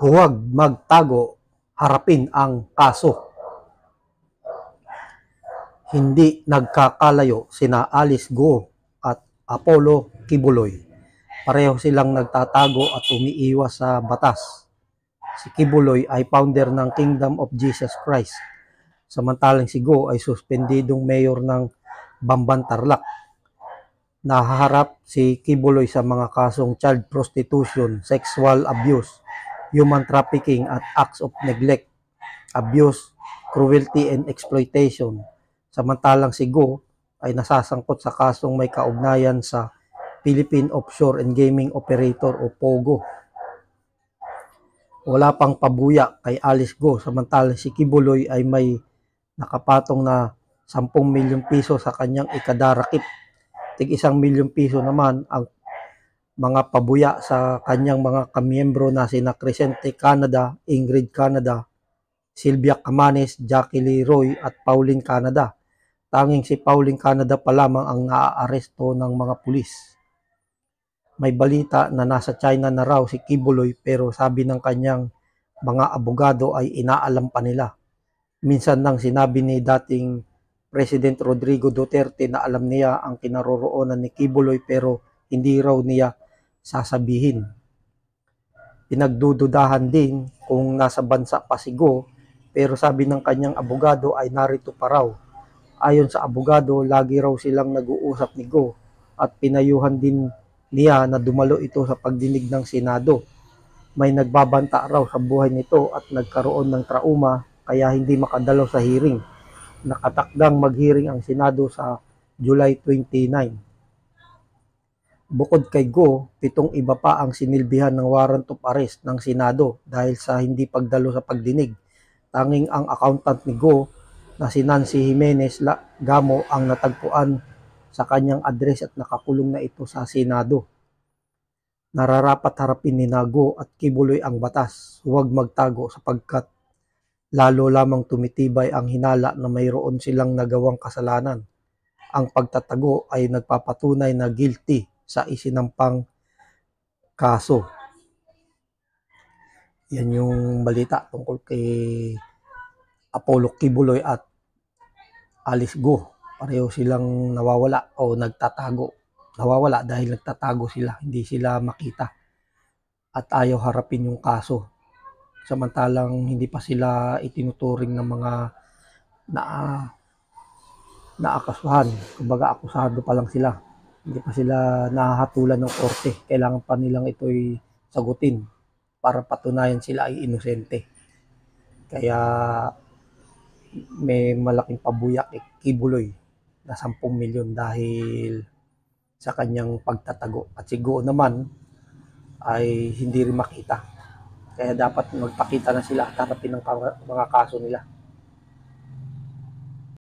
Huwag magtago, harapin ang kaso. Hindi nagkakalayo sina Alice Go at Apollo Kibuloy. Pareho silang nagtatago at umiiwas sa batas. Si Kibuloy ay founder ng Kingdom of Jesus Christ, samantalang si Go ay suspendidong mayor ng Bamban Tarlac. Nahaharap si Kibuloy sa mga kasong child prostitution, sexual abuse, human trafficking at acts of neglect, abuse, cruelty and exploitation. Samantalang si Go ay nasasangkot sa kasong may kaugnayan sa Philippine Offshore and Gaming Operator o POGO. Wala pang pabuya kay Alice Go, samantalang si Kibuloy ay may nakapatong na 10 milyong piso sa kanyang ikadarakip. Tig 1 milyong piso naman ang mga pabuya sa kanyang mga kamiyembro na sina Crescente Canada, Ingrid Canada, Sylvia Camanes, Jackie Leroy at Pauline Canada. Tanging si Pauline Canada pa lamang ang naaaresto ng mga pulis. May balita na nasa China na raw si Kibuloy pero sabi ng kanyang mga abogado ay inaalam pa nila. Minsan nang sinabi ni dating President Rodrigo Duterte na alam niya ang kinaroroonan ni Kibuloy pero hindi raw niya sasabihin. Pinagdududahan din kung nasa bansa pa si Go pero sabi ng kanyang abogado ay narito pa raw. Ayon sa abogado, lagi raw silang nag-uusap ni Go at pinayuhan din niya na dumalo ito sa pagdinig ng Senado. May nagbabanta raw sa buhay nito at nagkaroon ng trauma kaya hindi makadalo sa hearing. Nakatakdang mag-hearing ang Senado sa July 29. Bukod kay Go, 7 iba pa ang sinilbihan ng warrant of arrest ng Senado dahil sa hindi pagdalo sa pagdinig. Tanging ang accountant ni Go na si Nancy Jimenez Gamo ang natagpuan sa kanyang address at nakakulong na ito sa Senado. Nararapat harapin ni Go at Kibuloy ang batas. Huwag magtago sapagkat lalo lamang tumitibay ang hinala na mayroon silang nagawang kasalanan. Ang pagtatago ay nagpapatunay na guilty sa isinampang kaso. Yan yung balita tungkol kay Apollo Kibuloy at Alice Go. Pareho silang nawawala o nagtatago. Nawawala dahil nagtatago sila, hindi sila makita at ayaw harapin yung kaso. Samantalang hindi pa sila itinuturing ng mga naakasuhan. Kumbaga akusado pa lang sila. Hindi pa sila nahahatulan ng korte. Kailangan pa nilang ito'y sagutin para patunayan sila ay inosente. Kaya may malaking pabuya kay Kibuloy na 10 milyon dahil sa kanyang pagtatago. At si Go naman ay hindi rin makita. Kaya dapat magpakita na sila at harapin ng mga kaso nila.